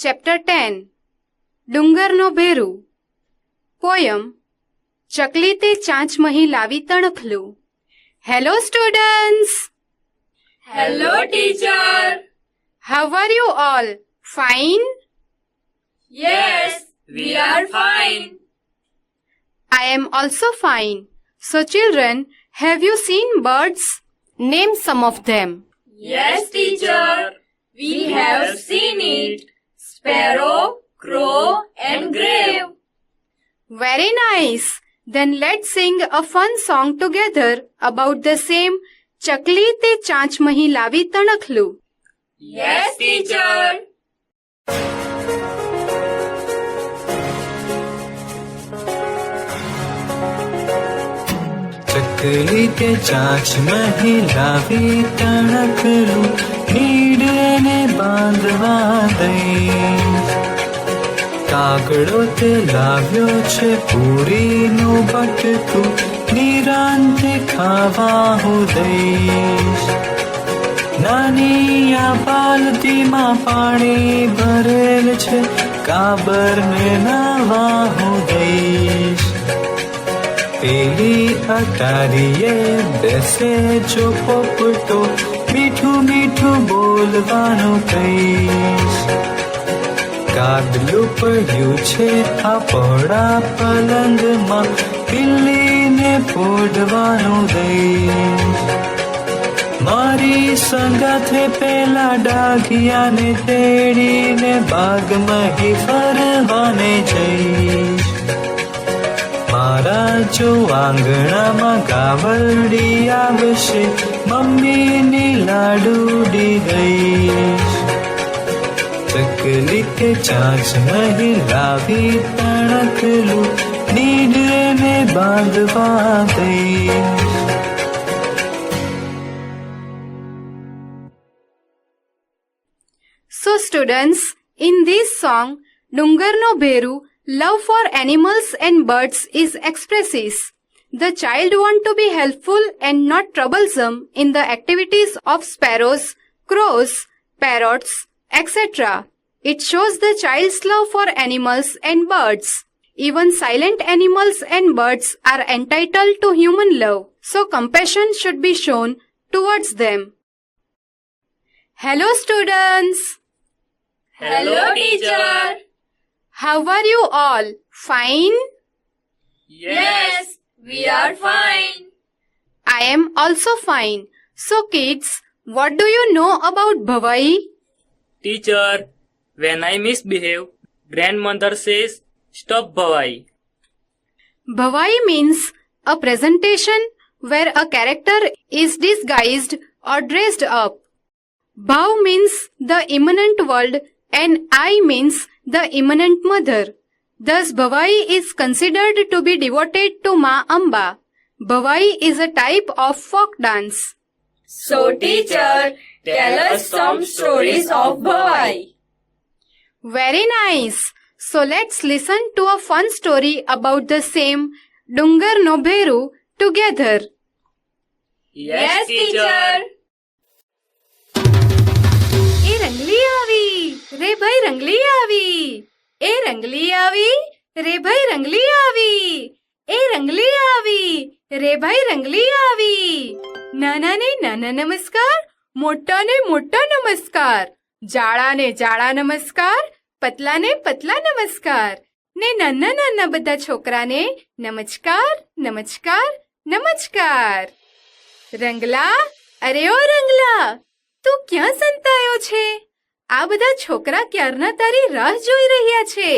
Chapter 10 ડુંગરનો ભેરુ. Poem ચકલી તે ચાંચમહી લાવી તણખલું. Hello students! Hello teacher! How are you all? Fine? Yes, we are fine. I am also fine. So children, have you seen birds? Name some of them. Yes teacher, we have seen it. Sparrow, crow and grave. Very nice. Then let's sing a fun song together about the same ચકલી તે ચાંચમહી લાવી તણખલું. Yes teacher. ચકલી તે ચાંચમહી લાવી તણખલું, નીડને બાંધવા દઈ. કાગડો તે લાવ્યો છે પૂરીનું બટકું, નિરાંતે ખાવા હું દઈશ. નાની આ બાલટીમાં પાણી ભરેલ છે, કાબરને નાવા હું દઈશ. પેલી અટારીએ બેસે જો પોપટો, મીઠું મીઠું બોલવાનું કહીશ. ગાદલું પડ્યું છે આ પહોળા પલંગમાં, બિલ્લીને પોઢવાનું દઈશ. મારી સંગાથે પેલા ડાઘિયાને તેડીને બાગમાં ફરવાને જઈશ. મારા જો આંગણામાં ગાવરડી આવશે, મમ્મીની લાડુડી ગઈશ. ચકલી તે ચાંચમહી લાવી તણખલું, નીડને બાંધવા દઈશ. So students, in this song, ડુંગરનો ભેરુ, love for animals and birds is expresses. The child want to be helpful and not troublesome in the activities of sparrows, crows, parrots, etc. It shows the child's love for animals and birds. Even silent animals and birds are entitled to human love, so compassion should be shown towards them. Hello students! Hello teacher. How are you all? Fine? Yes, we are fine. I am also fine. So kids, what do you know about Bhavai? Teacher, when I misbehave, grandmother says, stop Bhavai. Bhavai means a presentation where a character is disguised or dressed up. Bhav means the immanent world and I means the immanent mother. Thus Bhavai is considered to be devoted to Ma Amba. Bhavai is a type of folk dance. So teacher, tell us some stories of Bhavai. Very nice. So let's listen to a fun story about the same ડુંગરનો ભેરુ together. Yes teacher. એ રંગલી આવી રે ભાઈ રંગલી આવી, એ રંગલી આવી રે ભાઈ રંગલી આવી, એ રંગલી આવી રે ભાઈ રંગલી આવી. નાનાને નાના નમસ્કાર, મોટાને મોટા નમસ્કાર, જાડાને જાડા નમસ્કાર, પતલાને પતલા નમસ્કાર, ને નાના નાના બધા છોકરાને નમસ્કાર નમસ્કાર નમસ્કાર. રંગલા, અરે ઓ રંગલા, તું ક્યાં સંતાયો છે? આ બધા છોકરા ક્યારના તારી રાહ જોઈ રહ્યા છે.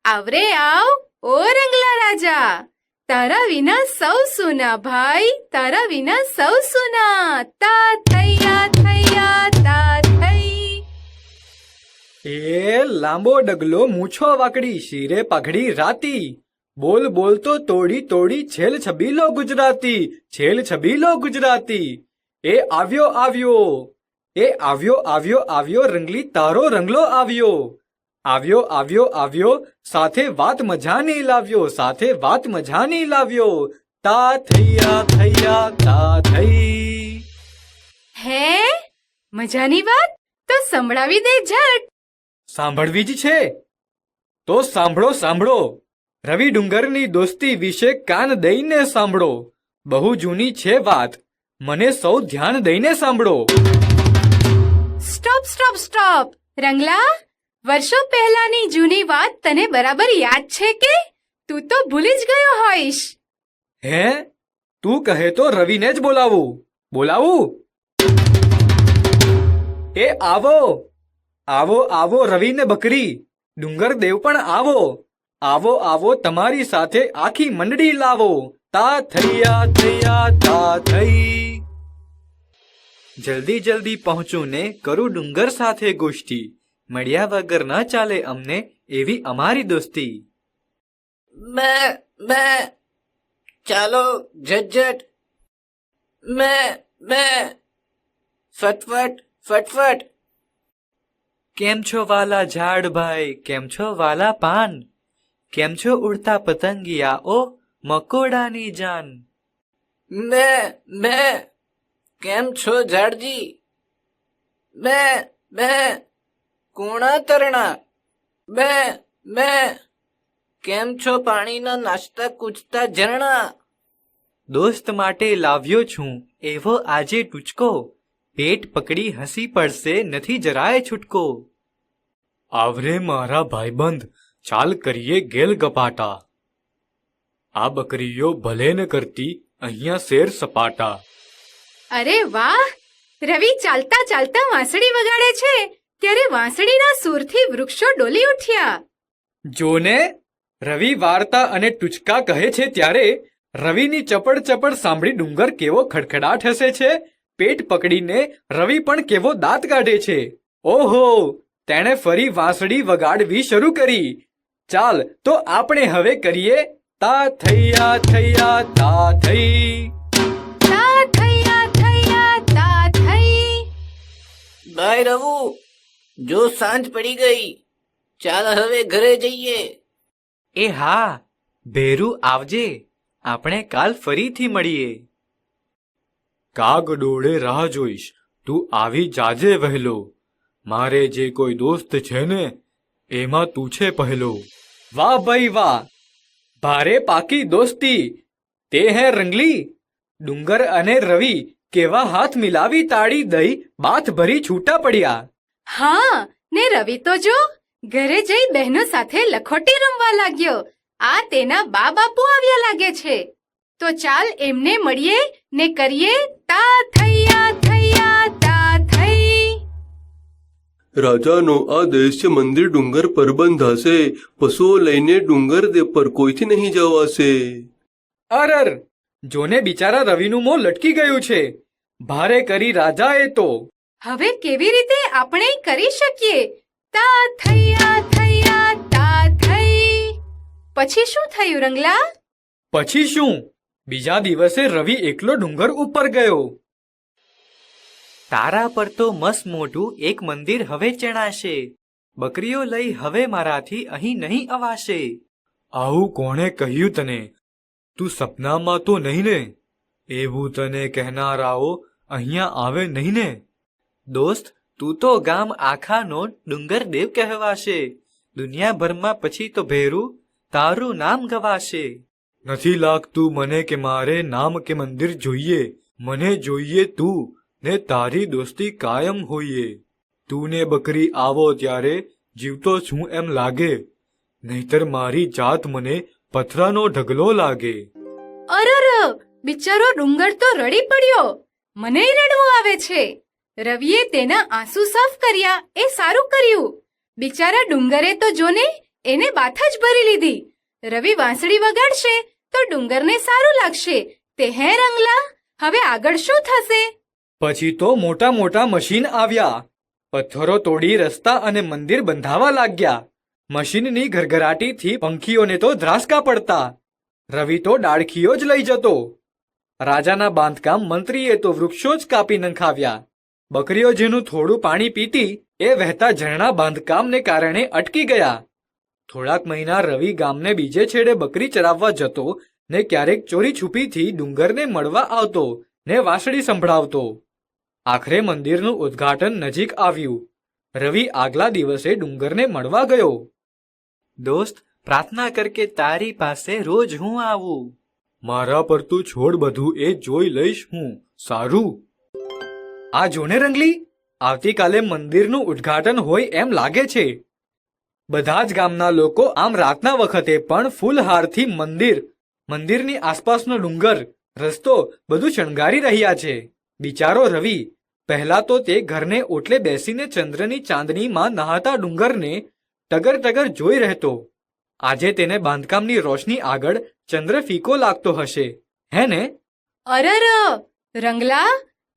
આવરે આવ, ઓ રંગલા રાજા, તારા વિના સૌ સુના ભાઈ, તારા વિના સૌ સુના. તા થૈયા થૈયા તા થઈ. એ લાંબો ડગલો, મૂછો વાકડી, શીરે પગડી રાતી, બોલ બોલ તો તોડી તોડી, છેલ છબીલો ગુજરાતી, છેલ છબીલો ગુજરાતી. એ આવ્યો આવ્યો, એ આવ્યો આવ્યો આવ્યો, રંગલી તારો રંગલો આવ્યો. આવ્યો આવ્યો આવ્યો, સાથે વાત મજાની લાવ્યો, સાથે વાત મજાની લાવ્યો. તા થૈયા થૈયા તા થઈ. હે મજાની વાત તો સંભળાવી દે ઝટ. સાંભળવી જ છે? તો સાંભળો સાંભળો, રવિ ડુંગરની દોસ્તી વિશે કાન દઈને સાંભળો. બહુ જૂની છે વાત, મને સૌ ધ્યાન દઈને સાંભળો. Stop stop stop. રંગલા, વર્ષો પહેલાની જૂની વાત તને બરાબર યાદ છે કે તું તો ભૂલી જ ગયો હોઈશ? હે? તું કહે તો રવિને જ બોલાવું. બોલાવું? એ આવો આવો આવો રવિ ને બકરી, ડુંગર દેવ પણ આવો. આવો આવો તમારી સાથે આખી મંડળી લાવો. તા થૈયા થૈયા તા થઈ. જલ્દી જલ્દી પહોંચું ને કરું ડુંગર સાથે ગોષ્ઠી. મળ્યા વગર ન ચાલે અમને એવી અમારી દોસ્તી. મેં ચાલો ઝટઝટ. મેં ફટફટ ફટફટ. કેમ છો વાલા ઝાડભાઈ, કેમ છો વાલા પાન, કેમ છો ઉડતા પતંગિયા ઓ મકોડાની જાન. મેં કેમ છો ઝાડજી? મેં કોણા તરણા. મેં કેમ છો પાણીના નાચતા કૂદતા ઝરણા. દોસ્ત માટે લાવ્યો છું એવો આજે ટૂચકો, પેટ પકડી હસી પડશે નથી જરાય છૂટકો. આવરે મારા ભાઈબંધ, ચાલ કરીએ ગેલ ગપાટા. આ બકરીઓ ભલે ન કરતી અહીંયા શેર સપાટા. અરે વાહ! રવિ ચાલતા ચાલતા વાંસળી વગાડે છે ત્યારે વાંસળીના સૂરથી વૃક્ષો ડોલી ઉઠ્યા. જોને, રવિ વાર્તા અને ટૂચકા કહે છે ત્યારે રવિની ચપડ ચપડ સાંભળી ડુંગર કેવો ખડખડાટ હસે છે. પેટ પકડીને રવિ પણ કેવો દાંત કાઢે છે. ઓહો, તેણે ફરી વાંસળી વગાડવી શરૂ કરી. ચાલ તો આપણે હવે કરીએ તા થૈયા થૈયા તા થઈ. તા થૈયા થૈયા તા થઈ. ભાઈ રવુ, જો સાંજ પડી ગઈ, ચાલ હવે ઘરે જઈએ. એ હા, ભેરું આવજે, આપણે કાલ ફરીથી મળીએ. કાગ ડોળે રાહ જોઈશ, તું આવી જાજે વહેલો. મારે જે કોઈ દોસ્ત છે ને એમાં તું છે પહેલો. વાહ ભાઈ વાહ, ભારે પાકી દોસ્તી. તે હે રંગલી. ડુંગર અને રવિ કેવા હાથ મિલાવી તાળી દઈ બાથ ભરી છૂટા પડ્યા. હા, ને રવિ તો જો ઘરે જઈ બહેનો સાથે લખોટી રમવા લાગ્યો. આ તેના બા બાપુ આવ્યા લાગે છે. તો ચાલ એમને મળીએ ને કરીએ તા થૈયા થૈયા તા થઈ. રાજાનો આદેશ છે, મંદિર ડુંગર પર બંધાશે, પશુઓ લઈને ડુંગર દેવ પર કોઈથી નહીં જવાશે. અરર, જોને બિચારા રવિનું મોં લટકી ગયું છે. ભારે કરી રાજાએ તો. હવે કેવી રીતે આપણે કરી શકીએ તા થૈયા થૈયા તા થઈ. પછી શું થયું રંગલા? પછી શું? બીજા દિવસે રવિ એકલો ડુંગર ઉપર ગયો. તારા પર તો મસ્ત મોટું એક મંદિર હવે ચણાશે. બકરીઓ લઈ હવે મારાથી અહીં નહીં અવાશે. આવું કોણે કહ્યું તને? તું સપનામાં તો નહીં ને? એવું તને કહેનારાઓ અહીંયા આવે નહીં ને? દોસ્ત, તું તો ગામ આખાનો ડુંગર દેવ કહેવાશે. દુનિયાભરમાં પછી તો ભેરું તારું નામ ગવાશે. નથી લાગતું મને કે મારે નામ કે મંદિર જોઈએ. મને જોઈએ તું ને તારી દોસ્તી કાયમ હોઈએ. તું ને બકરી આવો ત્યારે જીવતો છું એમ લાગે, નહીતર મારી જાત મને પથરાનો ઢગલો લાગે. અરર, બિચારો ડુંગર તો રડી પડ્યો. મને રડવું આવે છે. રવિએ તેના આંસુ સાફ કર્યા એ સારું કર્યું. બિચારા ડુંગરે તો જોને એને બાથ જ ભરી લીધી. રવિ વાંસળી વગાડશે તો ડુંગરને સારું લાગશે. તે હે રંગલા, હવે આગળ શું થશે? પછી તો મોટા મોટા મશીન આવ્યા. પથ્થરો તોડી રસ્તા અને મંદિર બંધાવા લાગ્યા. મશીનની ઘરઘરાટીથી પંખીઓને તો ધ્રાસકા પડતા. રવિ તો ડાળખીઓ જ લઈ જતો. રાજાના બાંધકામ મંત્રીએ તો વૃક્ષો જ કાપી નંખાવ્યા. બકરીઓ જેનું થોડું પાણી પીતી એ વહેતા ઝરણા બાંધકામને કારણે અટકી ગયા. થોડાક મહિના રવિ ગામને બીજે છેડે બકરી ચરાવવા જતો ને ક્યારેક ચોરી છુપીથી ડુંગરને મળવા આવતો ને વાંસળી સંભળાવતો. આખરે મંદિરનું ઉદ્ઘાટન નજીક આવ્યું. રવિ આગલા દિવસે ડુંગરને મળવા ગયો. દોસ્ત, પ્રાર્થના કર કે તારી પાસે રોજ હું આવું. મારા પર તું છોડ બધું એ જોઈ લઈશ હું. સારું. આ જોને રંગલી, આવતીકાલે મંદિરનું ઉદ્ઘાટન હોય એમ લાગે છે. બધા જ ગામના લોકો આમ રાતના વખતે પણ ફૂલહારથી મંદિરની આસપાસનો ડુંગર, રસ્તો બધું શણગારી રહ્યા છે. બિચારો રવિ પહેલા તો તે ઘરને ઓટલે બેસીને ચંદ્રની ચાંદનીમાં નહાતા ડુંગરને ટગર ટગર જોઈ રહેતો. આજે તેને બાંધકામની રોશની આગળ ચંદ્ર ફીકો લાગતો હશે, હે ને? અરર, રંગલા,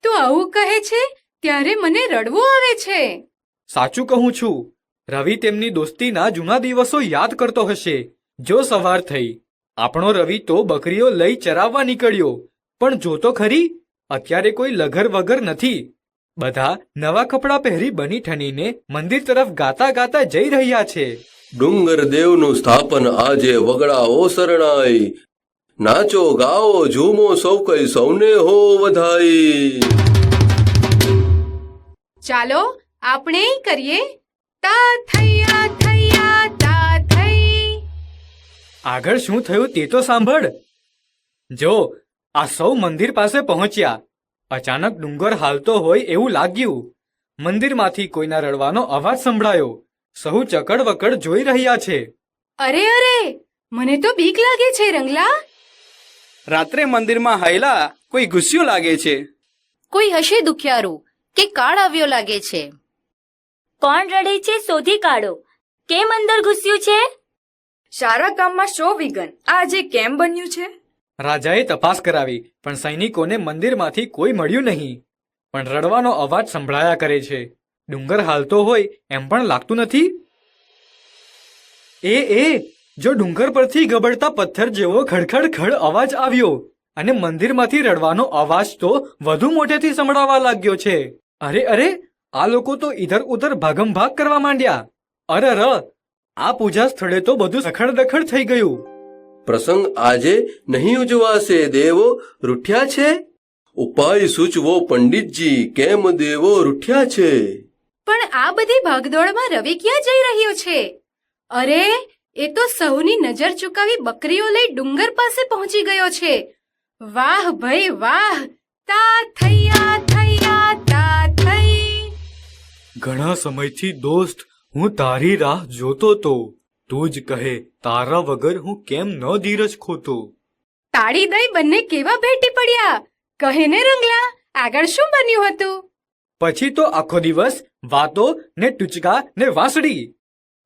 તું આવું કહે છે ત્યારે મને રડવું આવે છે. સાચું કહું છું. રવિ તેમની દોસ્તીના જૂના દિવસો યાદ કરતો હશે. જો સવાર થઈ, આપણો રવિ તો બકરીઓ લઈ ચરાવવા નીકળ્યો, પણ જોતો ખરી, અત્યારે કોઈ લગર વગર નથી. બધા નવા કપડાં પહેરી બની ઠનીને મંદિર તરફ ગાતા ગાતા જઈ રહ્યા છે. ડુંગર દેવનું સ્થાપન આજે વગડાઓ શરણાઈ, નાચો ગાઓ ઝૂમો સૌ કઈ સૌને હો વધાઈ. ચાલો આપણે કરીએ તા થૈયા થૈયા તા થઈ. આગળ શું થયું તે તો સાંભળ. જો આ સૌ મંદિર પાસે પહોંચ્યા. અચાનક ડુંગર હાલતો હોય એવું લાગ્યું. મંદિરમાંથી કોઈના રડવાનો અવાજ સંભળાયો. સહુ ચકડ જોઈ રહ્યા છે. અરે અરે, મને તો બીક લાગે છે રંગલા. રાત્રે મંદિરમાં હાયલા કોઈ ગુસ્સ્યો લાગે છે. કોઈ હશે દુખિયારું કે કાળ આવ્યો લાગે છે. કોણ રડે છે શોધી કાઢો. કેમ અંદર ઘૂસ્યું છે? સારા કામમાં શો વિઘન. આજે કેમ બન્યું છે? રાજાએ તપાસ કરાવી, પણ સૈનિકોને મંદિરમાંથી કોઈ મળ્યું નહીં. પણ રડવાનો અવાજ સંભળાયા કરે છે. ડુંગર હાલતો હોય એમ પણ લાગતું નથી. એ જો ડુંગર પરથી ગબડતા પથ્થર જેવો ખડખડ અવાજ આવ્યો, અને મંદિરમાંથી રડવાનો અવાજ તો વધુ મોટેથી સંભળાવા લાગ્યો છે. અરે, આ લોકો તો ઇધર ઉધર ભાગમ ભાગ કરવા માંડ્યા. અરર, આ પૂજા સ્થળે તો બધું સખડદખડ થઈ ગયું. પ્રસંગ આજે નહીં ઉજવાશે, દેવો રૂઠ્યા છે. ઉપાય સૂચવો પંડિતજી, કેમ દેવો રૂઠ્યા છે. પણ આ બધી ભાગદોડમાં રવિ ક્યાં જઈ રહ્યો છે? અરે, એ તો સૌની નજર ચૂકાવી બકરીઓ લઈ ડુંગર પાસે પહોંચી ગયો છે. વાહ ભાઈ વાહ, તા થૈયા થૈયા તા થઈ. ઘણા સમયથી દોસ્ત હું તારી રાહ જોતો તો. તું જ કહે, તારા વગર હું કેમ ન ધીરજ ખોતો. તાળી દઈ બંને કેવા ભેટી પડ્યા. કહે ને રંગલા, આગળ શું બન્યું હતું? પછી તો આખો દિવસ વાતો ને ટૂચકા ને વાંસળી.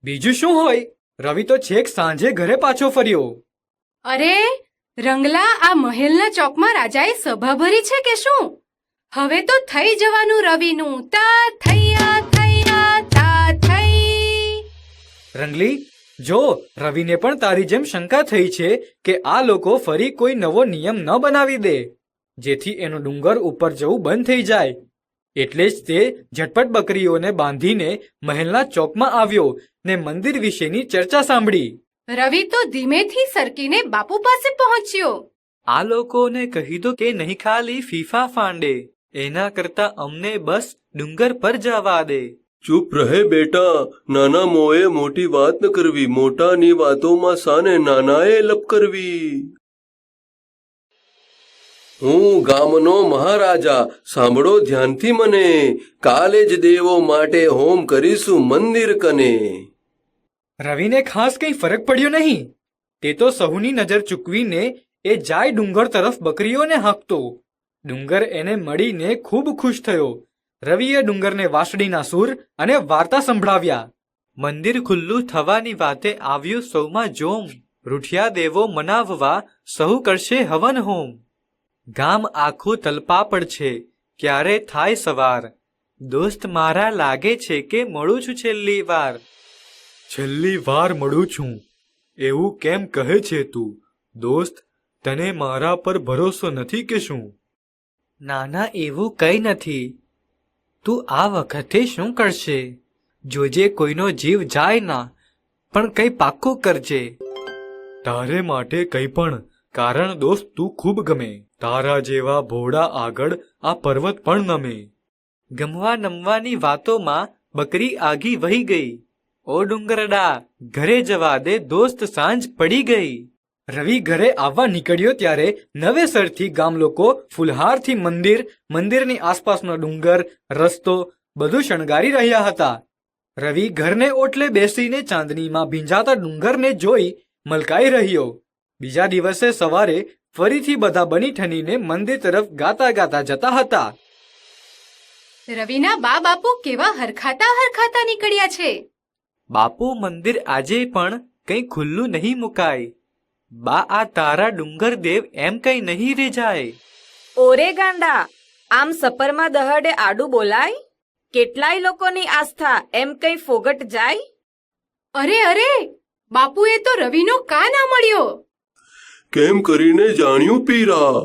બીજું શું હોય? રવિ તો છેક સાંજે ઘરે પાછો ફર્યો. અરે રંગલા, આ મહેલના ચોકમાં રાજાએ સભા ભરી છે કે શું? હવે તો થઈ જવાનું રવિનું. તા થૈયા થૈયા તા થઈ. રંગલી, જો રવિને પણ તારી જેમ શંકા થઈ છે કે આ લોકો ફરી કોઈ નવો નિયમ ન બનાવી દે, જેથી એનું ડુંગર ઉપર જવું બંધ થઈ જાય. એટલે જ તે ઝટપટ બકરીઓને બાંધીને મહેલના ચોકમાં આવ્યો ને મંદિર વિશેની ચર્ચા સાંભળી. રવિ તો ધીમેથી સરકીને બાપુ પાસે પહોંચ્યો. આ લોકોને કહી દો કે નહીં ખાલી ફીફા ફાંડે, એના કરતા અમને બસ ડુંગર પર જવા દે. ચૂપ રહે બેટા, નાના મોએ મોટી વાત ન કરવી. મોટાની વાતોમાં સાને નાનાએ લપ કરવી. હું ગામનો મહારાજા, સાંભળો ધ્યાનથી મને. કાલે જ દેવો માટે હોમ કરીશું મંદિર કને. રવિને ખાસ કંઈ ફરક પડ્યો નહીં. તે તો સહુની નજર ચૂકવીને એ જાય ડુંગર તરફ બકરીઓને હાંકતો. ડુંગર એને મળીને ખૂબ ખુશ થયો. રવિએ ડુંગરને વાંસળીના સૂર અને વાર્તા સંભળાવ્યા. મંદિર ખુલ્લું થવાની વાતે આવ્યું સૌમાં જોમ. રૂઠિયા દેવો મનાવવા સહુ કરશે હવન હોમ. ગામ આખું તલપાપડ છે, ક્યારે થાય સવાર. દોસ્ત મારા લાગે છે કે મળું છું છેલ્લી વાર. છેલ્લી વાર મળું છું એવું કેમ કહે છે તું? દોસ્ત, તને મારા પર ભરોસો નથી કે શું? નાના, એવું કંઈ નથી. તું આ વખતે શું કરશે? જોજે કોઈનો જીવ જાય ના, પણ કંઈ પાક્કું કરજે. તારે માટે કંઈ પણ, કારણ દોસ્ત તું ખૂબ ગમે. તારા જેવા ભોળા આગળ આ પર્વત પણ નમે. ગમવા નમવાની વાતોમાં બકરી આગી વહી ગઈ. ઓ ડુંગરડા, ઘરે જવા દે દોસ્ત, સાંજ પડી ગઈ. રવિ ઘરે આવવા નીકળ્યો ત્યારે નવેસરથી ગામ લોકો ફુલહારથી મંદિર, મંદિરની આસપાસનો ડુંગર, રસ્તો બધું શણગારી રહ્યા હતા. રવિ ઘરને ઓટલે બેસીને ચાંદનીમાં ભીંજાતા ડુંગરને જોઈ મલકાઈ રહ્યો. બીજા દિવસે સવારે ફરીથી બધા બની ઠનીને મંદિર તરફ ગાતા ગાતા જતા હતા. રવિના બા બાપુ કેવા હરખાતા હરખાતા નીકળ્યા છે. બાપુ, મંદિર આજે પણ કંઈ ખુલ્લું નહીં મુકાય. બા, આ તારા ડુંગર દેવ એમ કંઈ નહીં રે જાય. ઓરે ગાંડા, આમ સપરમાં દહડે આડું બોલાય? કેટલાય લોકોની આસ્થા એમ કઈ ફોગટ જાય? અરે અરે, બાપુએ તો રવિનો કા ના મળ્યો. કેમ કરીને જાણ્યું પીરા?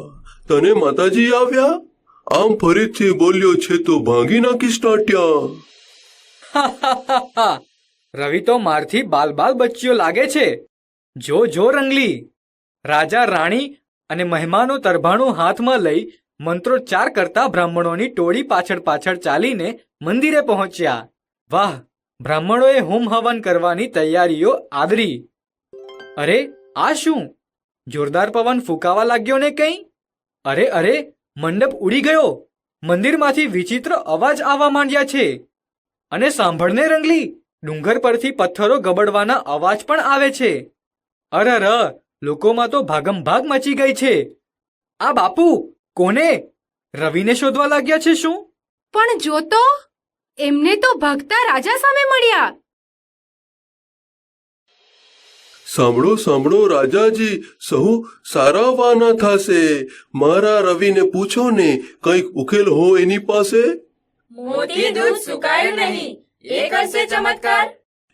તને માતાજી આવ્યા? આમ ફરીથી બોલ્યો છે તો ભાંગી નાખીશ ટાંટ્યા. રવિ તો મારથી બાલ બાલ બચ્ચીઓ લાગે છે. જો જો રંગલી, રાજા રાણી અને મહેમાનો તરભાણું હાથમાં લઈ મંત્રોચ્ચાર કરતા બ્રાહ્મણોની ટોળી પાછળ પાછળ ચાલીને મંદિરે પહોંચ્યા. વાહ, બ્રાહ્મણોએ હોમ હવન કરવાની તૈયારીઓ આદરી. અરે આ શું? જોરદાર પવન ફૂંકાવા લાગ્યો ને કંઈ? અરે અરે, મંડપ ઉડી ગયો. મંદિરમાંથી વિચિત્ર અવાજ આવવા માંડ્યા છે. અને સાંભળને રંગલી, ડુંગર પરથી પથ્થરો ગબડવાના અવાજ પણ આવે છે. અરર, લોકોમાં તો ભાગમ ભાગ મચી ગઈ છે. આ બાપુ કોને? રવિને શોધવા લાગ્યા છે શું? પણ જો તો, એમને તો ભગતા રાજા સામે મળ્યા. સાંભળો સાંભળો રાજાજી, સહુ સારા વાના થાશે. મારા રવિને પૂછો ને, કંઈક ઉકેલ હો એની પાસે. મોતી દૂધ સુકાયું નહીં, એ કરશે ચમત્કાર.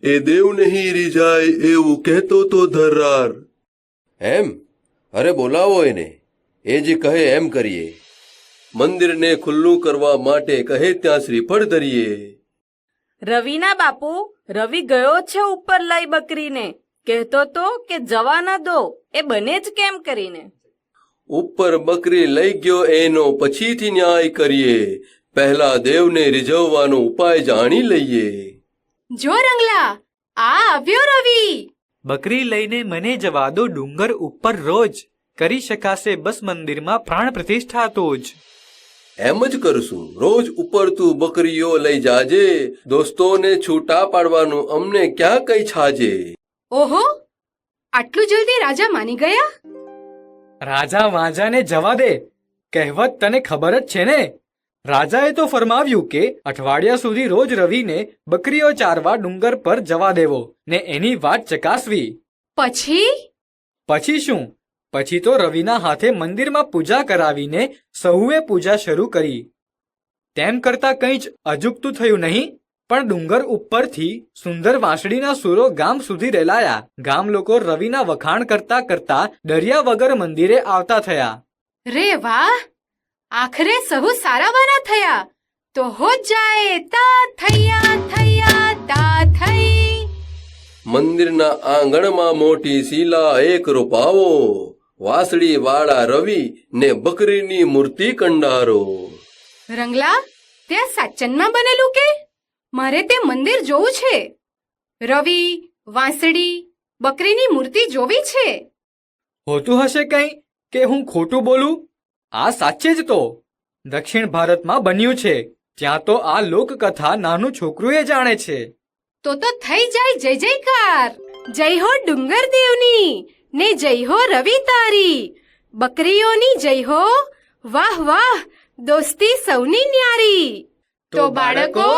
એ દેવ નહીં રીઝાય એવું કહેતો તો ધર્રાર. એમ? અરે બોલાવો એને, એ જે કહે એમ કરીએ. મંદિરને ખુલ્લું કરવા માટે કહે ત્યાં શ્રીફળ ધરીએ. રવિના બાપુ, રવિ ગયો છે ઉપર લઈ બકરીને. કહેતો તો કે જવા ન દો, એ બને જ કેમ કરીને. ઉપર બકરી લઈ ગયો એનો પછીથી ન્યાય કરીએ. પહેલા દેવને રીઝવવાનો ઉપાય જાણી લઈએ. જો રંગલા, આ આવ્યો રવિ. બકરી લઈને મને જવા દો ડુંગર ઉપર રોજ. કરી શકાશે બસ મંદિરમાં પ્રાણ પ્રતિષ્ઠા તો જ. એમ જ કરશું. રોજ ઉપર તું બકરીઓ લઈ જાજે. દોસ્તોને છૂટા પાડવાનું અમને ક્યાં કઈ છાજે. ઓહો, આટલું જલ્દી રાજા માની ગયા? રાજા વાજાને જવા દે. કહેવત તને ખબર જ છે ને. રાજાએ તો ફરમાવ્યું કે અઠવાડિયા સુધી રોજ રવિને બકરીઓ ચારવા ડુંગર પર જવા દેવો ને એની વાત ચકાસવી. પછી શું? પછી તો રવિના હાથે મંદિરમાં પૂજા કરાવીને સહુએ પૂજા શરૂ કરી. તેમ કરતા કંઈ જ અજુગતું થયું નહીં. પણ ડુંગર ઉપરથી સુંદર વાંસળીના સૂરો ગામ સુધી રેલાયા. ગામ લોકો રવિના વખાણ કરતા કરતા ડર્યા વગર મંદિરે આવતા થયા. રે વાહ, આખરે સહુ સારાવાના થયા. તો હો જાય તા થયા થયા તા થઈ. મંદિરના આંગણમાં મોટી શીલા એક રૂપાવો. વાસળી વાળા રવિ ને બકરીની મૂર્તિ કંડારો. રંગલા, ત્યાં સાચનમાં બનેલું કે? મારે તે મંદિર જોવું છે. રવિ, વાંસળી, બકરીની મૂર્તિ જોવી છે. હોતું હશે કંઈ કે હું ખોટું બોલું? આ સાચે જ તો દક્ષિણ ભારતમાં બન્યું છે. ત્યાં તો આ લોકકથા નાનું છોકરું એ જાણે છે. તો થઈ જાય જય જયકાર. જય હો ડુંગર દેવની ને જય હો રવિ તારી. બકરીઓની જય હો. વાહ વાહ, દોસ્તી સૌની ન્યારી. તો બાળકો,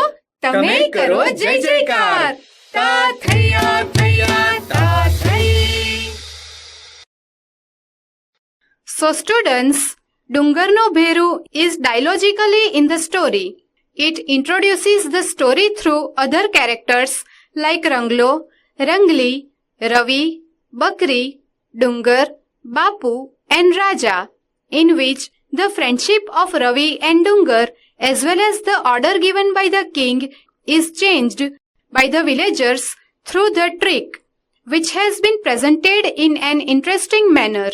તમે કરો જય જયકાર. તા થયા થયા તા થઈ. So students, Dungarno Bheru is dialogically in the story. It introduces the story through other characters like Ranglo, Rangli, Ravi, Bakri, Dungar, Bapu and Raja, in which the friendship of Ravi and Dungar as well as the order given by the king is changed by the villagers through the trick, which has been presented in an interesting manner.